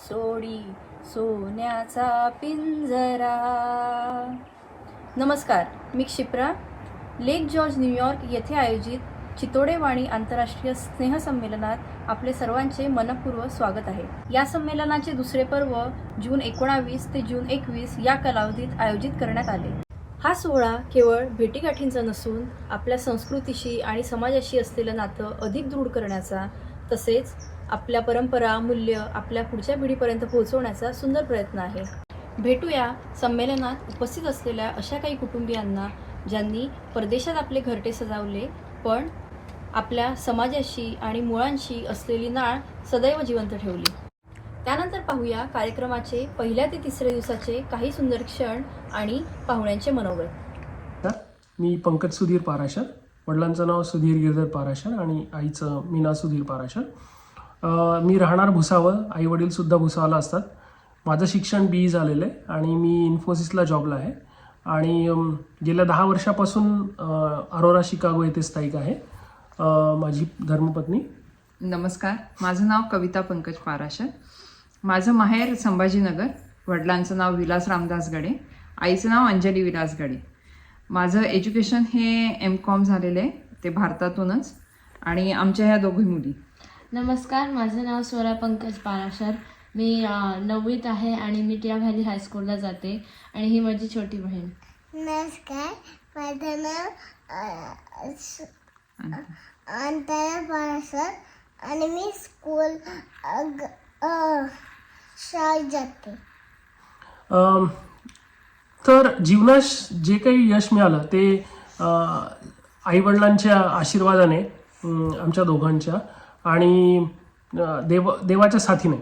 सोडी सोन्याचा पिंजरा. नमस्कार, मी क्षिप्रा. लेक जॉर्ज न्यूयॉर्क येथे आयोजित चितोडेवाणी आंतरराष्ट्रीय स्नेहसंमेलनात आपले सर्वांचे मनपूर्वक स्वागत आहे. या संमेलनाचे दुसरे पर्व जून 19 ते जून 21 या कालावधीत आयोजित करण्यात आले. हा सोहळा केवळ भेटीगाठींचा नसून आपल्या संस्कृतीशी आणि समाजाशी असलेलं नातं अधिक दृढ करण्याचा, तसेच आपल्या परंपरा मूल्य आपल्या पुढच्या पिढीपर्यंत पोहोचवण्याचा सुंदर प्रयत्न आहे. भेटूया संमेलनात उपस्थित असलेल्या अशा काही कुटुंबियांना ज्यांनी परदेशात आपले घरटे सजावले, पण आपल्या समाजाशी आणि मुळांशी असलेली नाळ सदैव जिवंत ठेवली. त्यानंतर पाहूया कार्यक्रमाचे पहिल्या ते तिसऱ्या दिवसाचे काही सुंदर क्षण आणि पाहुण्यांचे मनोगत. मी पंकज सुधीर पाराशर. वडिलांचं नाव सुधीर गिरधर पाराशर आणि आईचं मीना सुधीर पाराशर. मी राहणार भुसावळ, आई वडीलसुद्धा भुसावळला असतात. माझं शिक्षण BE झालेलं आहे आणि मी इन्फोसिसला जॉबला आहे आणि गेल्या 10 वर्षापासून अरोरा शिकागो येथे स्थायिक आहे. माझी धर्मपत्नी. नमस्कार, माझं नाव कविता पंकज पाराशर. माझं माहेर संभाजीनगर. वडिलांचं नाव विलास रामदास गडे, आईचं नाव अंजली विलास गडे. माझं एज्युकेशन हे M.Com झालेलं आहे, ते भारतातूनच. आणि आमच्या ह्या दोघी मुली. नमस्कार, माझं नाव स्वरा पंकज पाराशर. मी 9वीत आहे आणि मी टिया व्हॅली हायस्कूलला जाते आणि ही माझी छोटी बहीण. नमस्कार, माझं नाव अंतरा पाराशर आणि मी स्कूल शाळेत जाते. तर जीवनात जे काही यश मिळालं ते आईवडिलांच्या आशीर्वादाने, आमच्या दोघांच्या आणि देवाच्या साथीने.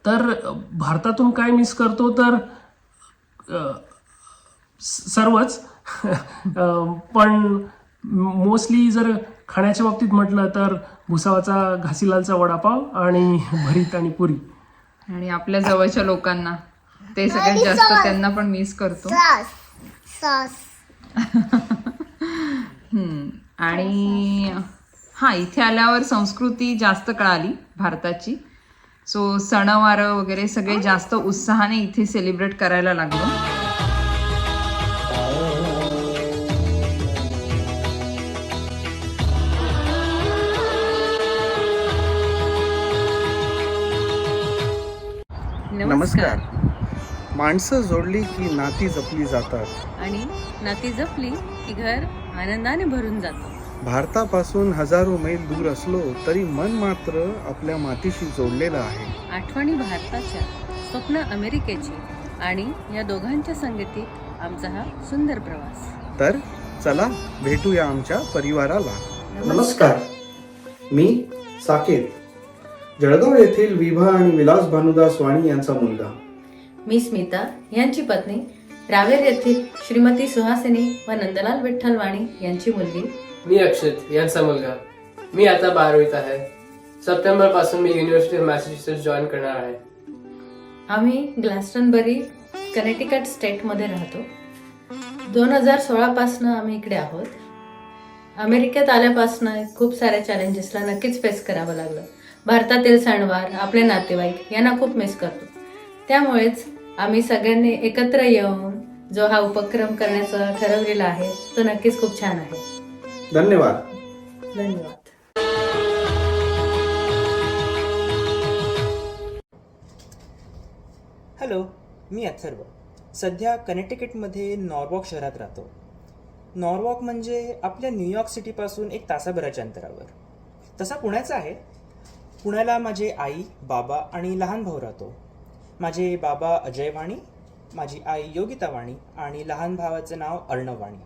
तर भारतातून काय मिस करतो तर सर्वच पण मोस्टली जर खाण्याच्या बाबतीत म्हटलं तर भुसावळचा घासीलालचा वडापाव आणि भरीत आणि पुरी. आणि आपल्या जवळच्या लोकांना ते सगळ्यात जास्त त्यांना पण मिस करतो. आणि हां, इथे आल्यावर संस्कृती जास्त कळाली भारताची. सो सणवार वगैरे सगळे जास्त उत्साहाने इथे सेलिब्रेट करायला लागलो. नमस्कार. माणसं जोडली की नाती जपली जातात आणि नाती जपली की घर आनंदाने भरून जातं. भारतापासून हजारो मैल दूर असलो तरी मन मात्र आपल्या मातीशी जोडलेलं आहे. आठवणी भारताच्या, स्वप्न अमेरिकेची आणि या दोघांच्या संगतीत आमचा हा सुंदर प्रवास. तर चला भेटूया आमच्या परिवाराला. नमस्कार, मी साकेत, जळगाव येथील विभा आणि विलास भानुदास वाणी यांचा मुलगा. मी स्मिता यांची पत्नी, रावेर येथील श्रीमती सुहासिनी व नंदलाल विठ्ठल वाणी यांची मुलगी. मी अक्षित यांचा मुलगा. मी आता 12वीत आहे. सप्टेंबर पासून मी युनिव्हर्सिटी ऑफ मॅसेच्युसेट्स जॉईन करणार आहे. आम्ही ग्लास्टनबरी, कनेटिकट स्टेटमध्ये राहतो. 2016 पासून आम्ही इकडे आहोत. अमेरिकेत आल्यापासून खूप साऱ्या चॅलेंजेसला नक्कीच फेस करावं लागलं. भारतातील सणवार, आपले नातेवाईक यांना खूप मिस करतो. त्यामुळेच आम्ही सगळ्यांनी एकत्र येऊन जो हा उपक्रम करण्याचा ठरवलेला आहे तो नक्कीच खूप छान आहे. धन्यवाद. धन्यवाद. हॅलो, मी अथर्व. सध्या कनेटिकटमध्ये नॉर्वॉक शहरात राहतो. नॉर्वॉक म्हणजे आपल्या न्यूयॉर्क सिटीपासून 1 तासाभराच्या अंतरावर. तसा पुण्याचा आहे. पुण्याला माझे आई, बाबा आणि लहान भाऊ राहतो. माझे बाबा अजय वाणी, माझी आई योगिता वाणी आणि लहान भावाचं नाव अर्णव वाणी.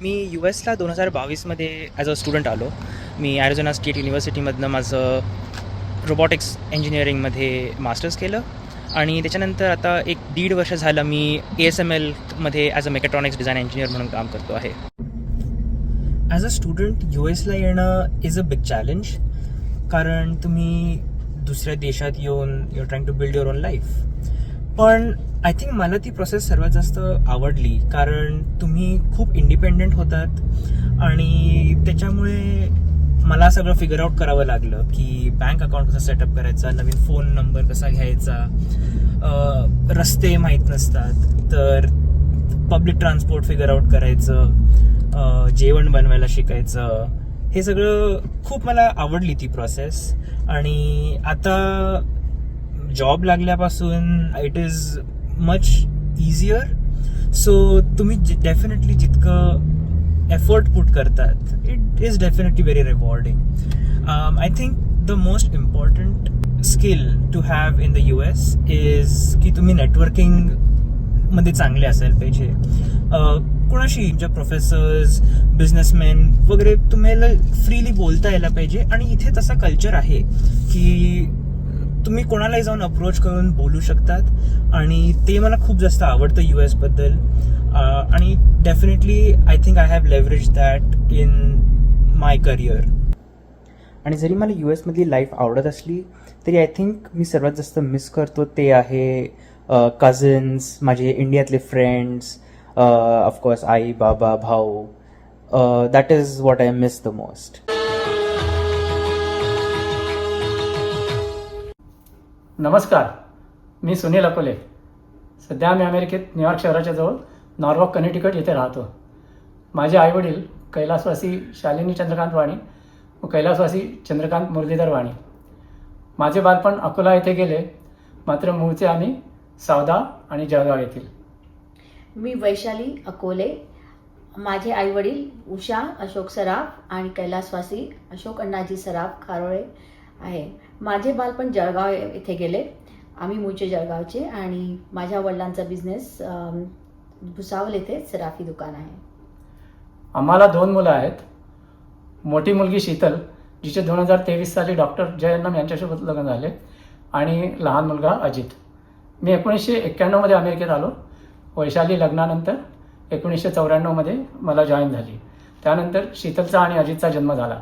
मी US ला 2022मध्ये ॲज अ स्टुडंट आलो. मी ॲरिझोना स्टेट युनिव्हर्सिटीमधनं माझं रोबॉटिक्स इंजिनिअरिंगमध्ये मास्टर्स केलं आणि त्याच्यानंतर आता 1-1.5 वर्ष झालं मी ASML मध्ये as a mechatronics design engineer म्हणून काम करतो आहे. ॲज अ स्टुडंट US ला येणं इज अ बिग चॅलेंज, कारण तुम्ही दुसऱ्या देशात येऊन your trying to build your own life. पण आय थिंक मला ती प्रोसेस सर्वात जास्त आवडली, कारण तुम्ही खूप इंडिपेंडंट होतात आणि त्याच्यामुळे मला सगळं फिगर आउट करावं लागलं की बँक अकाउंट कसं सेटअप करायचा, नवीन फोन नंबर कसा घ्यायचा, रस्ते माहीत नसतात तर पब्लिक ट्रान्सपोर्ट फिगर आउट करायचं, जेवण बनवायला शिकायचं. हे सगळं खूप मला आवडली ती प्रोसेस. आणि आता जॉब लागल्यापासून it is much easier. So तुम्ही डेफिनेटली जितकं एफर्ट पुट करतात it is definitely very rewarding. I think the most important skill to have in the US is की तुम्ही नेटवर्किंग मध्ये चांगले असायला पाहिजे. कोणाशी ज्या प्रोफेसर्स, बिझनेसमॅन वगैरे तुम्हाला फ्रीली बोलता यायला पाहिजे. आणि इथे तसा कल्चर आहे की तुम्ही कोणालाही जाऊन अप्रोच करून बोलू शकतात आणि ते मला खूप जास्त आवडतं US बद्दल. आणि definitely I think I have leverage that in my career. आणि जरी मला US मधली लाईफ आवडत असली तरी आय थिंक मी सर्वात जास्त मिस करतो ते आहे कझन्स, माझे इंडियातले फ्रेंड्स, ऑफकोर्स आई, बाबा, भाऊ. That is what I miss the most. नमस्कार, मी सुनील अकोले. सध्या मी अमेरिकेत न्यूयॉर्क शहराच्या जवळ नॉर्वॉक कनेटिकट येथे राहतो. माझे आईवडील कैलासवासी शालिनी चंद्रकांत वाणी व कैलासवासी चंद्रकांत मुरलीधर वाणी. माझे बालपण अकोला येथे गेले, मात्र मूळचे आम्ही सावदा आणि जळगाव येथील. मी वैशाली अकोले. माझे आईवडील उषा अशोक सराफ आणि कैलासवासी अशोक अण्णाजी सराफ खारोळे आहे. माझे बालपण जळगाव येथे गेले. आम्ही मूळचे जळगावचे आणि माझ्या वडिलांचा बिझनेस भुसावळ येथे सराफी दुकान आहे. आम्हाला 2 मुलं आहेत. मोठी मुलगी शीतल, जिचे 2023 साली डॉक्टर जयन्नम यांच्यासोबत लग्न झाले, आणि लहान मुलगा अजित. मी 1991 मध्ये अमेरिकेत आलो. वैशाली लग्नानंतर 1994 मध्ये मला जॉईन झाली. त्यानंतर शीतलचा आणि अजितचा जन्म झाला.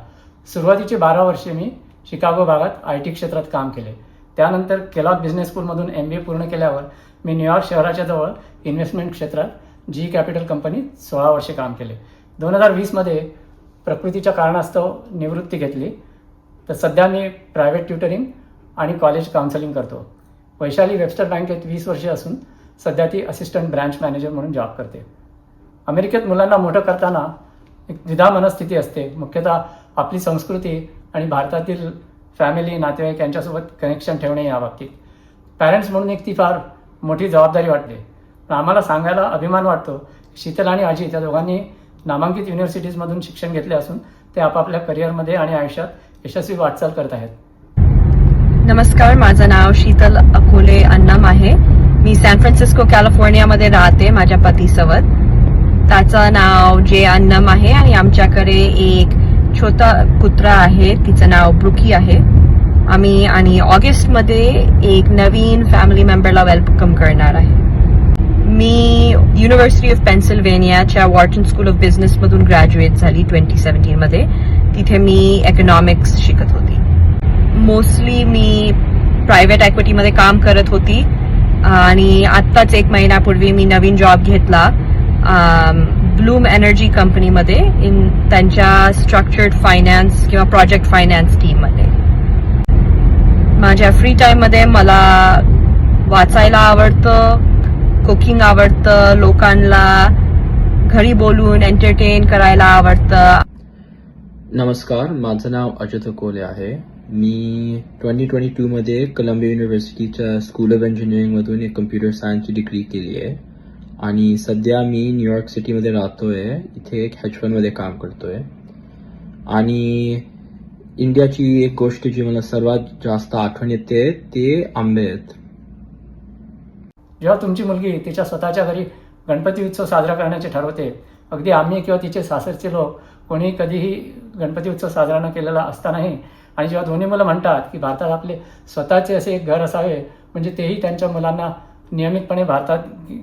सुरुवातीची 12 वर्षे मी शिकागो भागात IT क्षेत्रात काम केले. त्यानंतर केलॉग बिझनेस स्कूलमधून MBA पूर्ण केल्यावर मी न्यूयॉर्क शहराच्या जवळ इन्व्हेस्टमेंट क्षेत्रात GE कॅपिटल कंपनीत 16 वर्षे काम केले. 2020 मध्ये प्रकृतीच्या कारणास्तव निवृत्ती घेतली. तर सध्या मी प्रायव्हेट ट्युटरिंग आणि कॉलेज काउन्सिलिंग करतो. वैशाली वेबस्टर बँकेत 20 वर्षे असून सध्या ती असिस्टंट ब्रँच मॅनेजर म्हणून जॉब करते. अमेरिकेत मुलांना मोठं करताना एक द्विधा मनस्थिती असते. मुख्यतः आपली संस्कृती आणि भारतातील फॅमिली, नातेवाईक यांच्यासोबत कनेक्शन ठेवणे या बाबतीत. पॅरेंट्स म्हणून एक ती फार मोठी जबाबदारी वाटते. पण आम्हाला सांगायला अभिमान वाटतो, शीतल आणि अजित या दोघांनी नामांकित युनिव्हर्सिटीजमधून शिक्षण घेतले असून ते आपापल्या करिअरमध्ये आणि आयुष्यात यशस्वी वाटचाल करत आहेत. नमस्कार, माझं नाव शीतल अकोले अन्नम आहे. मी सॅन फ्रान्सिस्को कॅलिफोर्नियामध्ये राहते माझ्या पतीसोबत. त्याचं नाव जे अन्नम आहे आणि आमच्याकडे एक छोटा कुत्रा आहे, तिचं नाव ब्रुकी आहे. आम्ही आणि ऑगस्टमध्ये एक नवीन फॅमिली मेंबरला वेलकम करणार आहे. मी युनिव्हर्सिटी ऑफ पेन्सिल्व्हेनियाच्या वॉर्टन स्कूल ऑफ बिझनेसमधून ग्रॅज्युएट झाली 2017 मध्ये. तिथे मी इकॉनॉमिक्स शिकत होती. मोस्टली मी प्रायव्हेट इक्विटीमध्ये काम करत होती आणि आत्ताच 1 महिन्यापूर्वी मी नवीन जॉब घेतला ब्लूम एनर्जी कंपनीमध्ये त्यांच्या स्ट्रक्चर्ड फायनान्स किंवा प्रोजेक्ट फायनान्स टीममध्ये. माझ्या फ्री टाईममध्ये मला वाचायला आवडतं, कुकिंग आवडतं, लोकांना घरी बोलून एंटरटेन करायला आवडतं. नमस्कार, माझं नाव अजित अकोले आहे. मी 2022 मध्ये कोलंबिया युनिव्हर्सिटीच्या स्कूल ऑफ इंजिनिअरिंगमधून एक कम्प्युटर सायन्सची डिग्री केली आहे आणि सध्या मी न्यूयॉर्क सिटीमध्ये राहतोय. इथे एक hedge fund मध्ये काम करतोय. आणि इंडियाची एक गोष्ट जी मला सर्वात जास्त आठवण येते ते आंबे आहेत. जेव्हा तुमची मुलगी तिच्या स्वतःच्या घरी गणपती उत्सव साजरा करण्याचे ठरवते, अगदी आम्ही किंवा तिचे सासरचे लोक कोणी कधीही गणपती उत्सव साजरा न केलेला असतानाही, आणि जेव्हा दोन्ही मुलं म्हणतात की भारतात आपले स्वतःचे असे एक घर असावे म्हणजे तेही त्यांच्या मुलांना नियमितपणे भारतात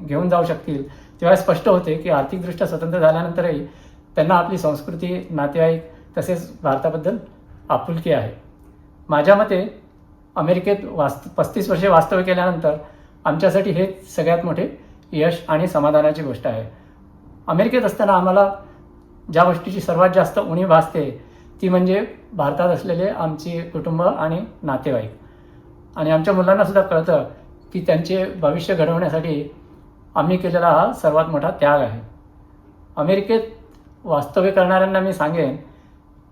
घेऊन जाऊ शकतील, तेव्हा स्पष्ट होते की आर्थिकदृष्ट्या स्वतंत्र झाल्यानंतरही त्यांना आपली संस्कृती, नातेवाईक तसेच भारताबद्दल आपुलकी आहे. माझ्या मते अमेरिकेत 35 वर्षे वास्तव्य केल्यानंतर आमच्यासाठी हे सगळ्यात मोठे यश आणि समाधानाची गोष्ट आहे. अमेरिकेत असताना आम्हाला ज्या गोष्टीची सर्वात जास्त उणीव भासते ती म्हणजे भारतात असलेले आमची कुटुंब आणि नातेवाईक. आणि आमच्या मुलांना सुद्धा कळतं की त्यांचे भविष्य घडवण्यासाठी आम्ही केलेला हा सर्वात मोठा त्याग आहे. अमेरिकेत वास्तव्य करणाऱ्यांना मी सांगेन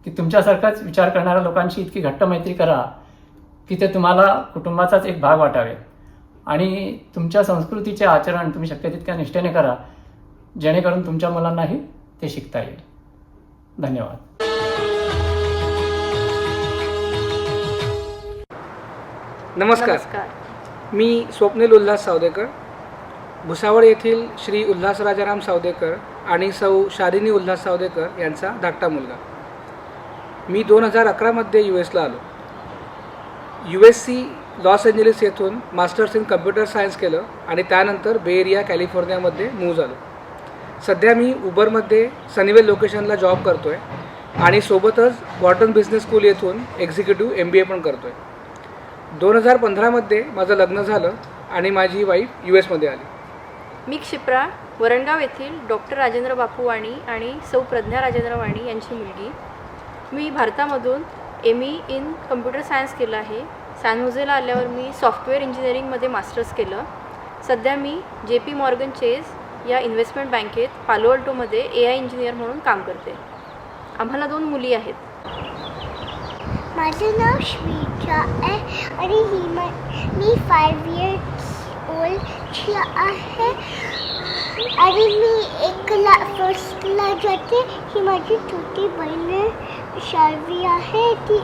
की तुमच्यासारखाच विचार करणाऱ्या लोकांशी इतकी घट्ट मैत्री करा की ते तुम्हाला कुटुंबाचाच एक भाग वाटावे आणि तुमच्या संस्कृतीचे आचरण तुम्ही शक्य तितक्या निष्ठेने करा, जेणेकरून तुमच्या मुलांनाही ते शिकता येईल. धन्यवाद. नमस्कार. मी स्वप्नील उल्हास सावदेकर, भुसावळ येथील श्री उल्हास राजाराम सावदेकर आणि सौ शालिनी उल्हास सावदेकर यांचा धाकटा मुलगा. मी 2011मध्ये US ला आलो. USC लॉस एंजलिस येथून मास्टर्स इन कम्प्युटर सायन्स केलं आणि त्यानंतर बे एरिया कॅलिफोर्नियामध्ये मूव्ह झालो. सध्या मी उबरमध्ये सनीवेल लोकेशनला जॉब करतो आहे आणि सोबतच वॉर्टन बिझनेस स्कूल येथून एक्झिक्युटिव्ह MBA पण करतो आहे. 2015मध्ये माझं लग्न झालं आणि माझी वाईफ US मध्ये आली. मी क्षिप्रा, वरणगाव येथील डॉक्टर राजेंद्र बापू वाणी आणि सौ प्रज्ञा राजेंद्र वाणी यांची मुलगी. मी भारतामधून ME इन कम्प्युटर सायन्स केलं आहे. सॅन होजेला आल्यावर मी सॉफ्टवेअर इंजिनिअरिंगमध्ये मास्टर्स केलं. सध्या मी JP मॉर्गन चेस या इन्व्हेस्टमेंट बँकेत पालो अल्टोमध्ये AI इंजिनियर म्हणून काम करते. आम्हाला 2 मुली आहेत. माझं नाव श्वेता आहे आणि मी 5 years old आहे आणि मी फर्स्टला जाते. ही माझी छोटी बहीण शार्वी आहे, ती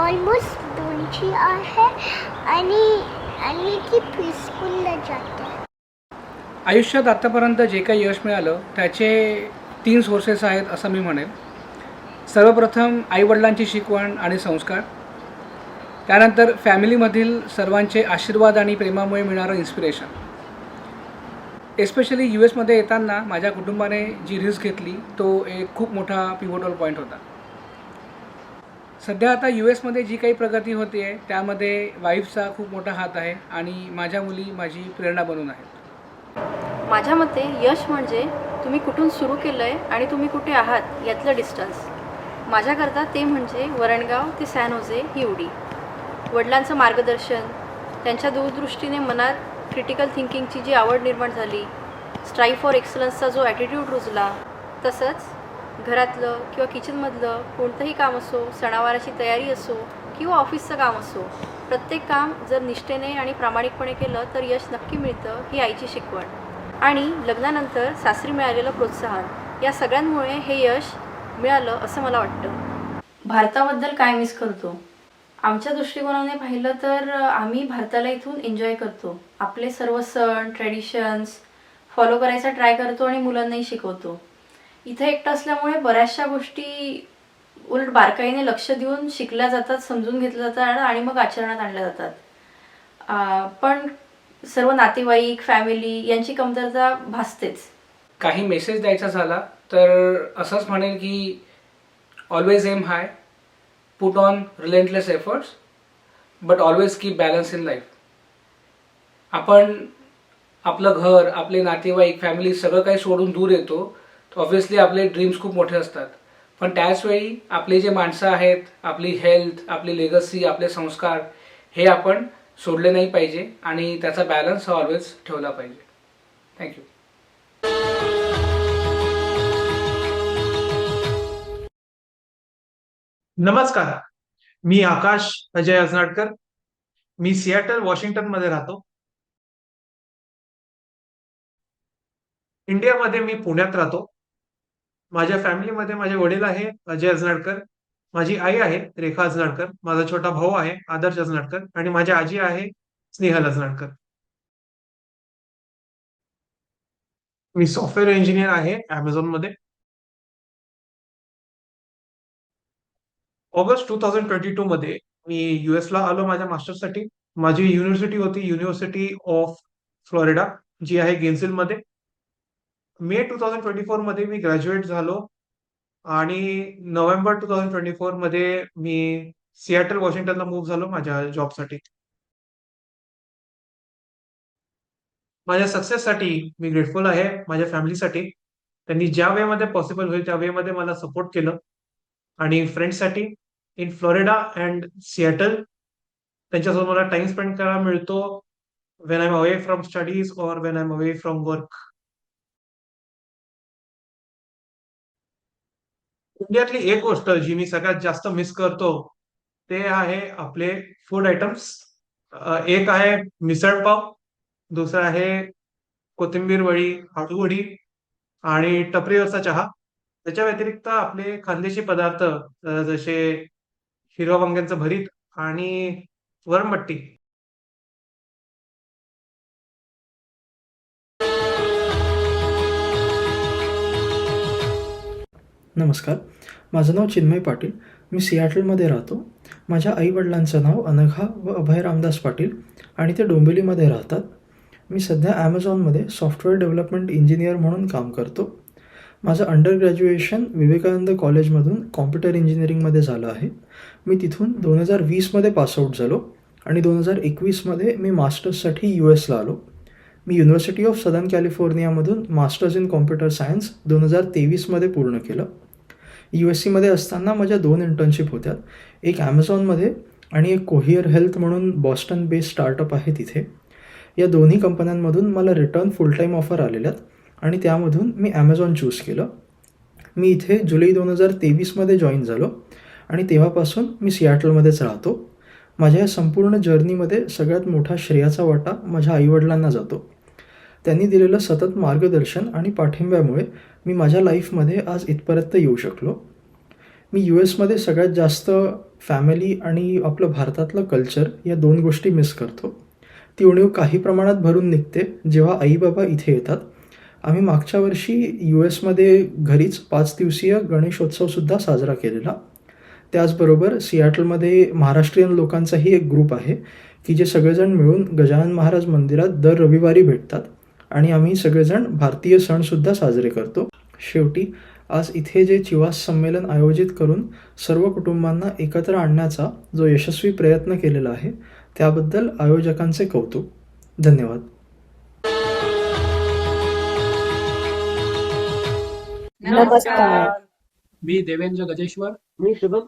ऑलमोस्ट 2ची आहे आणि ती प्रीस्कूलला जाते. आयुष्यात आत्तापर्यंत जे काही यश मिळालं त्याचे 3 सोर्सेस आहेत असं मी म्हणेन. सर्वप्रथम आईवडिलांची शिकवण आणि संस्कार, त्यानंतर फॅमिलीमधील सर्वांचे आशीर्वाद आणि प्रेमामुळे मिळणारं इन्स्पिरेशन. एस्पेशली US मध्ये येताना माझ्या कुटुंबाने जी रिस्क घेतली तो एक खूप मोठा पिव्होटल पॉईंट होता. सध्या आता US मध्ये जी काही प्रगती होते आहे त्यामध्ये वाईफचा खूप मोठा हात आहे आणि माझ्या मुली माझी प्रेरणा बनून आहेत. माझ्या मते यश म्हणजे तुम्ही कुठून सुरू केलं आहे आणि तुम्ही कुठे आहात यातलं डिस्टन्स. माझ्याकरता ते म्हणजे वरणगाव ते सॅन होजे ही उडी. वडिलांचं मार्गदर्शन, त्यांच्या दूरदृष्टीने मनात क्रिटिकल थिंकिंगची जी आवड निर्माण झाली, स्ट्राईव्ह फॉर एक्सलन्सचा जो ॲटिट्यूड रुजला, तसंच घरातलं किंवा किचनमधलं कोणतंही काम असो, सणावाराची तयारी असो किंवा ऑफिसचं काम असो, प्रत्येक काम जर निष्ठेने आणि प्रामाणिकपणे केलं तर यश नक्की मिळतं, ही आईची शिकवण. आणि लग्नानंतर सासरी मिळालेलं प्रोत्साहन, या सगळ्यांमुळे हे यश मिळालं असं मला वाटतं. भारताबद्दल काय मिस करतो? आमच्या दृष्टिकोनाने पाहिलं तर आम्ही भारताला इथून एन्जॉय करतो. आपले सर्व सण, ट्रेडिशन्स फॉलो करायचा ट्राय करतो आणि मुलांनाही शिकवतो. इथं एकटं असल्यामुळे बऱ्याचशा गोष्टी उलट बारकाईने लक्ष देऊन शिकल्या जातात, समजून घेतल्या जातात आणि मग आचरणात आणल्या जातात. पण सर्व नातेवाईक, फॅमिली यांची कमतरता भासतेच. काही मेसेज द्यायचा झाला तर असंच म्हणेन की always aim high, put on relentless efforts, but always keep balance in life. आपण आपलं घर, आपले नातेवाईक, फॅमिली सगळं काही सोडून दूर येतो. ऑब्व्हियसली आपले ड्रीम्स खूप मोठे असतात, पण त्याचवेळी आपली जे माणसं आहेत, आपली हेल्थ, आपली लेगसी, आपले संस्कार हे आपण सोडले नाही पाहिजे आणि त्याचा बॅलन्स हा ऑलवेज ठेवला पाहिजे. थँक्यू. नमस्कार, मी आकाश अजय अजनाडकर. मी सियाटल, वॉशिंग्टन मध्ये राहतो. इंडियामध्ये मी पुण्यात राहतो. माझ्या फॅमिलीमध्ये माझे वडील आहे अजय अजनाडकर, माझी आई आहे रेखा अजनाडकर, माझा छोटा भाऊ आहे आदर्श अजनाडकर आणि माझी आजी आहे स्नेहल अजनाडकर. मी सॉफ्टवेअर इंजिनियर आहे Amazon मध्ये. ऑगस्ट 2022 मध्ये मी US ला आलो माझ्या मास्टर्ससाठी. माझी युनिव्हर्सिटी होती युनिव्हर्सिटी ऑफ फ्लोरिडा, जी आहे गेन्सविल मध्ये. मे 2024 मध्ये मी ग्रॅज्युएट झालो आणि नोव्हेंबर 2024 मध्ये मी सियाटल, वॉशिंग्टनला मूव्ह झालो माझ्या जॉबसाठी. माझ्या सक्सेससाठी मी ग्रेटफुल आहे माझ्या फॅमिलीसाठी. त्यांनी ज्या वे मध्ये पॉसिबल होईल त्या वे मध्ये मला सपोर्ट केलं. आणि फ्रेंड्ससाठी इन फ्लोरिडा अँड सिएटल. त्यांच्यासोबत मला टाइम स्पेंड करायला मिळतो when I am away from studies और when I am away from work. इंडियातली एक गोष्ट जी मी सगळ्यात जास्त मिस करतो ते आहे आपले फूड आयटम्स. एक आहे मिसळ पाव, दुसरं आहे कोथिंबीर वडी, आळू वडी आणि टपरीवरचा चहा. त्याच्या व्यतिरिक्त आपले खानदेशी पदार्थ जसे हिरवा वांग्यांचं भरीत आणि वरणबट्टी. नमस्कार, माझं नाव चिन्मय पाटील. मी सियाटलमध्ये राहतो. माझ्या आईवडिलांचं नाव अनघा व अभय रामदास पाटील आणि ते डोंबिवलीमध्ये राहतात. मी सध्या ॲमेझॉनमध्ये सॉफ्टवेअर डेव्हलपमेंट इंजिनियर म्हणून काम करतो. माझं अंडर ग्रॅज्युएशन विवेकानंद कॉलेजमधून कॉम्प्युटर इंजिनिअरिंगमध्ये झालं आहे. मी तिथून 2020मध्ये पासआउट झालो आणि 2021मध्ये मी मास्टर्ससाठी US ला आलो. मी युनिव्हर्सिटी ऑफ सदर्न कॅलिफोर्नियामधून मास्टर्स इन कॉम्प्युटर सायन्स 2023मध्ये पूर्ण केलं. USCमध्ये असताना माझ्या 2 इंटर्नशिप होत्या, एक ॲमेझॉनमध्ये आणि एक कोहियर हेल्थ म्हणून बॉस्टन बेस्ड स्टार्टअप आहे तिथे. या दोन्ही कंपन्यांमधून मला रिटर्न फुल टाईम ऑफर आलेल्यात आणि त्यामधून मी ॲमेझॉन चूज केलं. मी इथे जुलै 2023मध्ये जॉईन झालो आणि तेव्हापासून मी सियाटलमध्येच राहतो. माझ्या या संपूर्ण जर्नीमध्ये सगळ्यात मोठा श्रेयाचा वाटा माझ्या आईवडिलांना जातो. त्यांनी दिलेलं सतत मार्गदर्शन आणि पाठिंब्यामुळे मी माझ्या लाईफमध्ये आज इथपर्यंत येऊ शकलो. मी US मध्ये सगळ्यात जास्त फॅमिली आणि आपलं भारतातलं कल्चर या 2 गोष्टी मिस करतो. ती उणीव काही प्रमाणात भरून निघते जेव्हा आई बाबा इथे येतात. आम्ही मागच्या वर्षी US मध्ये घरीच 5 दिवसीय गणेशोत्सवसुद्धा साजरा केलेला. त्याचबरोबर सियाटलमध्ये महाराष्ट्रीयन लोकांचाही एक ग्रुप आहे की जे सगळेजण मिळून गजानन महाराज मंदिरात दर रविवारी भेटतात आणि आम्ही सगळेजण भारतीय सणसुद्धा साजरे करतो. शेवटी आज इथे जे चिवास संमेलन आयोजित करून सर्व कुटुंबांना एकत्र आणण्याचा जो यशस्वी प्रयत्न केलेला आहे त्याबद्दल आयोजकांचे कौतुक. धन्यवाद. नमस्कार. मी देवेंद्र गजेश्वर. मी शुभम.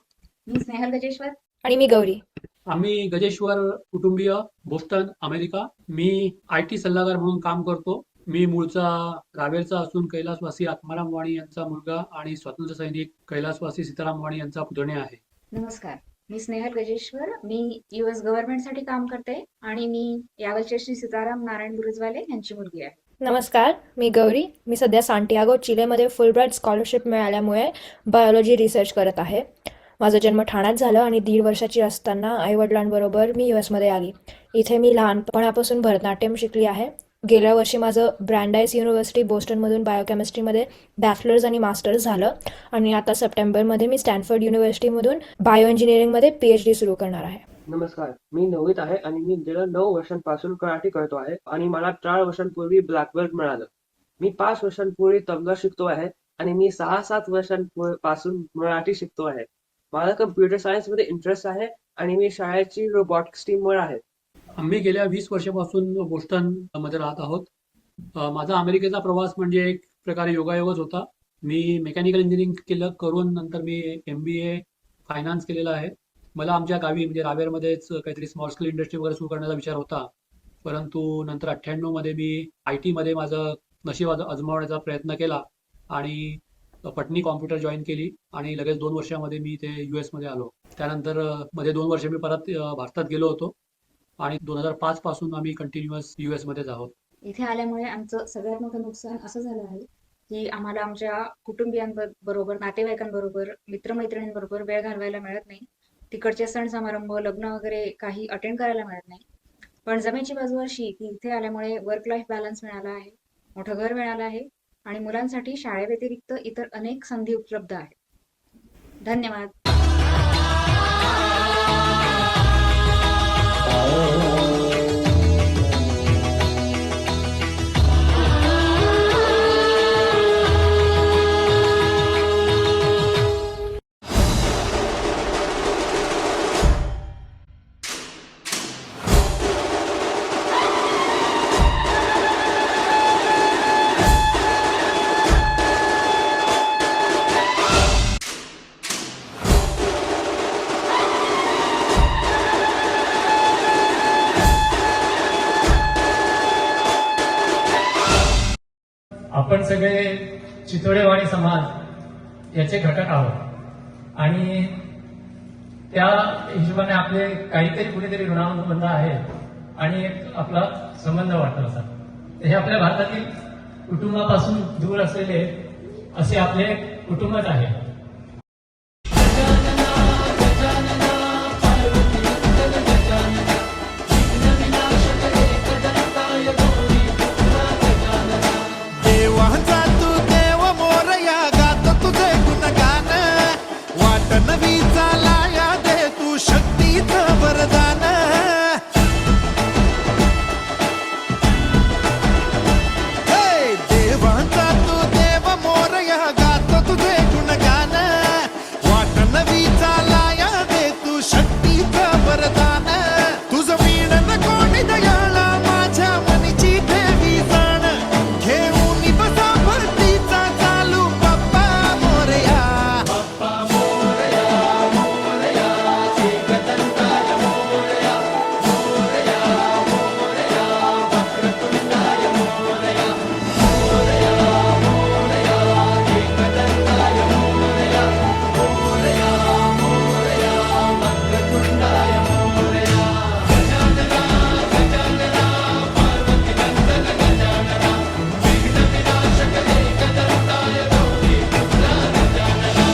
मी स्नेहल गजेश्वर. आणि मी गौरी. आम्ही गजेश्वर कुटुंबीय, बोस्टन, अमेरिका. मी IT सल्लागार म्हणून काम करतो. मी मूळचा रावेरचा असून कैलासवासी आत्माराम वाणी यांचा मुलगा आणि स्वातंत्र्य सैनिक कैलासवासी सीताराम वाणी यांचा पुतणे आहे. नमस्कार, मी स्नेहल गजेश्वर. मी US गव्हर्नमेंटसाठी काम करते आणि मी यावलचे श्री सीताराम नारायण बुरुजवाले यांची मुलगी आहे. नमस्कार, मी गौरी. मी सध्या सांटियागो चिलेमध्ये फुलब्राईट स्कॉलरशिप मिळाल्यामुळे बायोलॉजी रिसर्च करत आहे. माझा जन्म ठाण्यात झाला आणि 1.5 वर्षाची असताना आईवडिलांबरोबर मी US आली. इथे मी लहानपणापासून भरतनाट्यम शिकली आहे. गेल्या वर्षी माझं ब्रँडाइस युनिव्हर्सिटी बोस्टनमधून बायोकेमिस्ट्रीमध्ये बॅचलर्स आणि मास्टर्स झालं आणि आता सप्टेंबरमध्ये मी स्टॅनफर्ड युनिव्हर्सिटीमधून बायो इंजिनिअरिंगमध्ये PhD सुरू करणार आहे. नमस्कार, मी 9वीत आहे आणि मी गेल्या 9 वर्षांपासून कराटे करतो आहे आणि मला 4 वर्षांपूर्वी ब्लॅक बेल्ट मिळालं. मी 5 वर्षांपूर्वी तबला शिकतो आहे आणि मी 6-7 वर्षांपासून मराठी शिकतो आहे. मला कम्प्युटर सायन्समध्ये इंटरेस्ट आहे आणि मी शाळेची रोबोटिक्स टीमवर आहे. आम्ही गेल्या 20 वर्षापासून बोस्टन मध्ये राहत आहोत. माझा अमेरिकेचा प्रवास म्हणजे एक प्रकारे योगायोगच होता. मी मेकॅनिकल इंजिनिअरिंग करून नंतर मी MBA फायनान्स केलेला आहे. मला आमच्या गावी म्हणजे रावेरमध्येच काहीतरी स्मॉल स्केल इंडस्ट्री वगैरे सुरू करण्याचा विचार होता, परंतु नंतर 98मध्ये मी IT मध्ये माझं नशीब आजमावण्याचा प्रयत्न केला आणि पटनी कॉम्प्युटर जॉईन केली आणि लगेच 2 वर्षामध्ये मी ते US मध्ये आलो. त्यानंतर मध्ये 2 वर्ष मी परत भारतात गेलो होतो आणि 2005 पासून आम्ही कंटिन्युअस US मध्येच आहोत. इथे आल्यामुळे आमचं सगळ्यात मोठं नुकसान असं झालं आहे की आम्हाला आमच्या कुटुंबियांबरोबर, नातेवाईकांबरोबर, मित्रमैत्रिणींबरोबर वेळ घालवायला मिळत नाही. तिकडचे सण समारंभ, लग्न वगैरे काही अटेंड करायला मिळत नाही. पण जमेची बाजू अशी की इथे आल्यामुळे वर्क लाईफ बॅलन्स मिळाला आहे, मोठं घर मिळालं आहे आणि मुलांसाठी शाळेव्यतिरिक्त इतर अनेक संधी उपलब्ध आहेत. धन्यवाद. आपण सगळे चितोडेवाणी समाज याचे घटक आहोत आणि त्या हिशोबाने आपले काहीतरी कुठेतरी ऋणानुबंध आहे आणि एक आपला संबंध वाटत असतात. हे आपल्या भारतातील कुटुंबापासून दूर असलेले असे आपले कुटुंबच आहे. देवाचा तू देव मोरया गात तुझे गुणगान वाट नवी चालाया दे तू शक्तीचं वरदान. हे देवाचा तू देव मोरया गात तुझे गुणगान वाट नवी चालाया दे तू शक्तीचं वरदान. तुझं वीण न कोणी दयाळा माझ्या मनीची देवी जाण घेऊन बसा भरतीचा चालू बाप्पा मोरया. बाप्पा मोरया मोरया एकदंताय मोरया मोरया मोरया वक्रतुंडाय मोरया मोरया मोरया एकदंताय मोरया मोरया मोरया वक्रतुंडाय मोरया. गजानना गजानना पार्वती नंदन गजानना विघ्न विनाशक एकदंताय गौरी पुत्रा गजानना.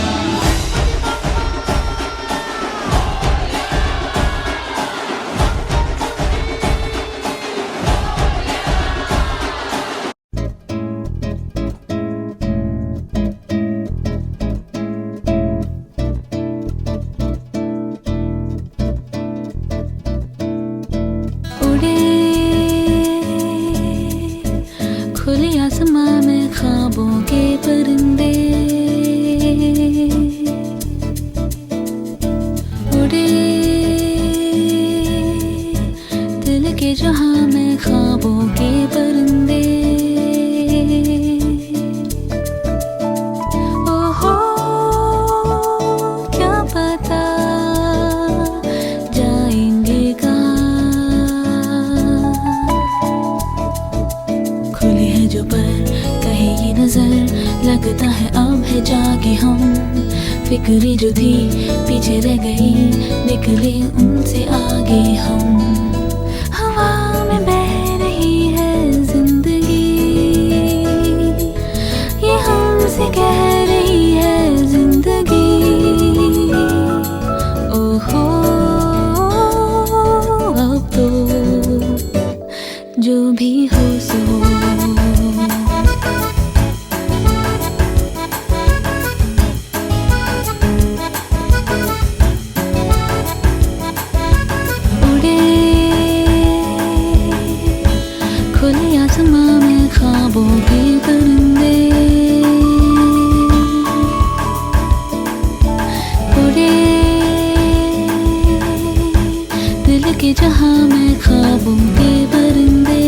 उड़े खुले आसमां में ख्वाबों के परिंदे उड़े दिल के जहां में ख्वाबों के परिंदे. ओहो क्या पता जाएंगे कहाँ. खुली है जो पर कहीं ये नजर लगता है अब है जागे हम. फिक्री जो थी पीछे रह गई निकले उनसे आगे हम. हवा में बह रही है जिंदगी ये हमसे कह रही है जिंदगी. ओहो अब तो जो भी हो सो. उड़े खुले आसमां में ख्वाबों के परिंदे उड़े दिल के जहां में ख्वाबों के परिंदे.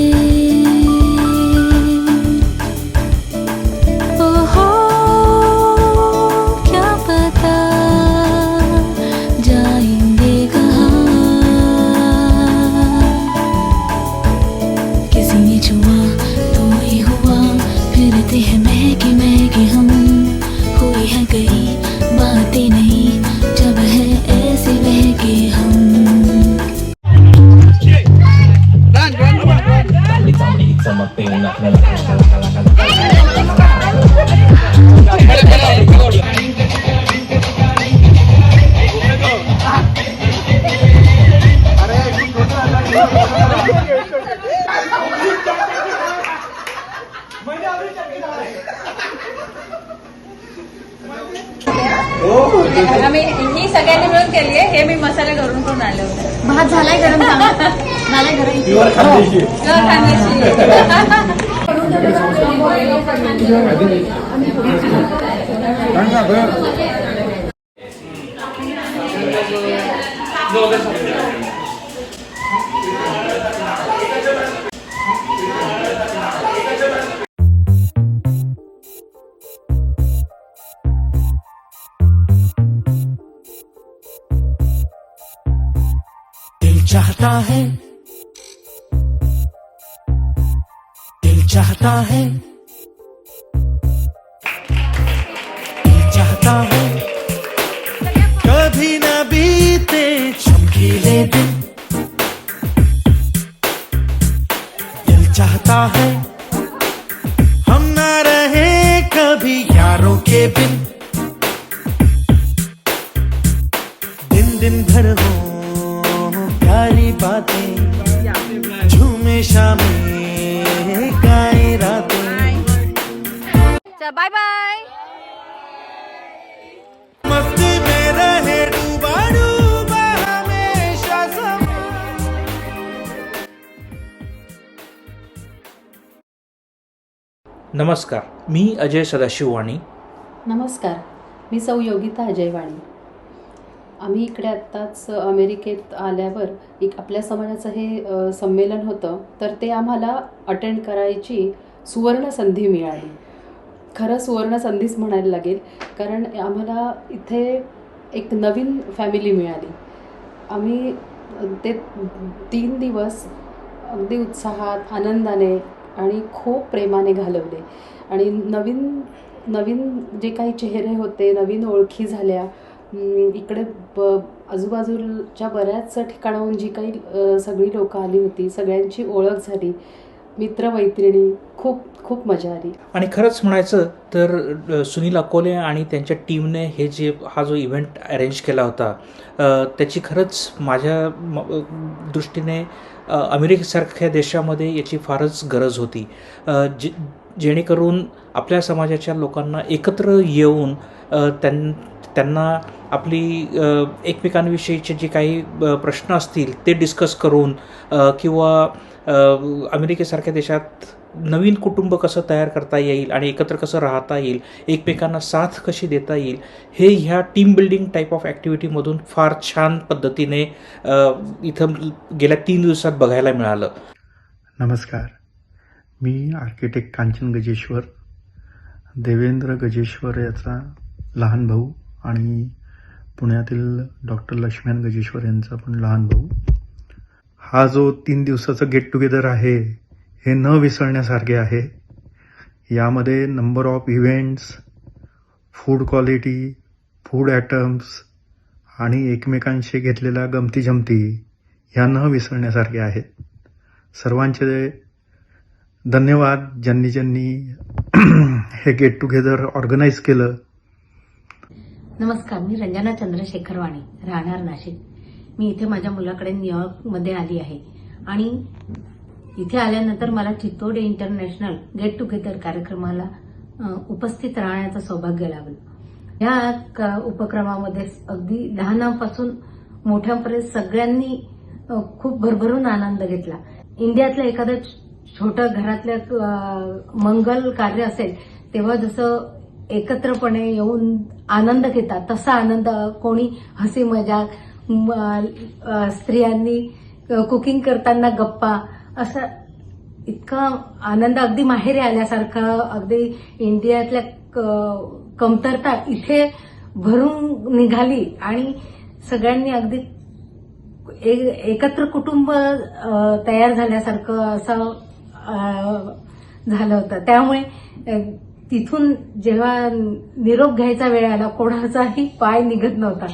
ओहो क्या पता जाएंगे कहाँ. किसी ने छुआ तो ही हुआ फिरते हैं महके महके हम. हुई है कई बातें नहीं जब है ऐसे बहके हम. आम्ही ही सगळ्यांनी मिळून केली आहे. हे मी मसाले घरून करून आणले होते. भात झालाय गरम झालाय गरम. प्युअर चाहता है, दिल चाहता है चाहता हूँ कभी न बीते चमकीले दिन, दिल चाहता है हम ना रहे कभी यारों के बिन, दिन दिन भर हो प्यारी बातें, झूमे शामें गाए रातें। Bye bye. मस्ती में रहे डूबा डूबा हमेशा समय। नमस्कार, मी अजय सदाशिव वाणी. नमस्कार, मी सौ योगिता अजय वाणी. आम्ही इकडे आत्ताच अमेरिकेत आल्यावर एक आपल्या समाजाचं हे संमेलन होतं, तर ते आम्हाला अटेंड करायची सुवर्ण संधी मिळाली. खरं सुवर्ण संधीच म्हणायला लागेल, कारण आम्हाला इथे एक नवीन फॅमिली मिळाली. आम्ही ते 3 दिवस अगदी उत्साहात, आनंदाने आणि खूप प्रेमाने घालवले. आणि नवीन नवीन जे काही चेहरे होते, नवीन ओळखी झाल्या. इकडे आजूबाजूच्या बऱ्याच ठिकाणाहून जी काही सगळी लोकं आली होती, सगळ्यांची ओळख झाली, मित्रमैत्रिणी, खूप खूप मजा आली. आणि खरंच म्हणायचं तर सुनील अकोले आणि त्यांच्या टीमने हा जो इव्हेंट अरेंज केला होता, त्याची खरंच माझ्या दृष्टीने अमेरिकेसारख्या देशामध्ये याची फारच गरज होती. जेणेकरून आपल्या समाजाच्या लोकांना एकत्र येऊन त्यांना आपली एकमेकांविषयीचे जे काही प्रश्न असतील ते डिस्कस करून किंवा अमेरिकेसारख्या देशात नवीन कुटुंब कसं तयार करता येईल आणि एकत्र कसं राहता येईल, एकमेकांना साथ कशी देता येईल, हे ह्या टीम बिल्डिंग टाईप ऑफ ॲक्टिव्हिटीमधून फार छान पद्धतीने इथं गेल्या 3 दिवसात बघायला मिळालं. नमस्कार, मी आर्किटेक्ट कांचन गजेश्वर, देवेंद्र गजेश्वर याचा लहान भाऊ आणि पुण्यातील डॉक्टर लक्ष्मण गजेश्वर यांचा पण लहान भाऊ. हा जो 3 दिवसाचा गेट टुगेदर आहे हे न विसरण्यासारखे आहे. यामध्ये number of events, food quality, food items आणि एकमेकांशी घेतलेल्या गमती जमती ह्या न विसरण्यासारख्या आहेत. सर्वांचे धन्यवाद ज्यांनी ज्यांनी हे गेट टुगेदर ऑर्गनाईज केलं. नमस्कार, मी रंजना चंद्रशेखर वाणी, राहणार नाशिक. मी इथे माझ्या मुलाकडे न्यूयॉर्कमध्ये आली आहे आणि इथे आल्यानंतर मला चित्तोडे इंटरनॅशनल गेट टुगेदर कार्यक्रमाला उपस्थित राहण्याचं सौभाग्य लाभलं. या उपक्रमामध्ये अगदी लहानांपासून मोठ्यांपर्यंत सगळ्यांनी खूप भरभरून आनंद घेतला. इंडियातलं एखादं छोटं घरातलं मंगल कार्य असेल तेव्हा जसं एकत्रपणे येऊन आनंद घेतात, तसा आनंद कोणी हसी मजाक, स्त्रियांनी कुकिंग करताना गप्पा, असं इतका आनंद अगदी माहेरी आल्यासारखं, अगदी इंडियातल्या कमतरता इथे भरून निघाली आणि सगळ्यांनी अगदी एकत्र कुटुंब तयार झाल्यासारखं असं झालं होतं. त्यामुळे तिथून जेव्हा निरोप घ्यायचा वेळ आला, कोणाचाही पाय निघत नव्हता.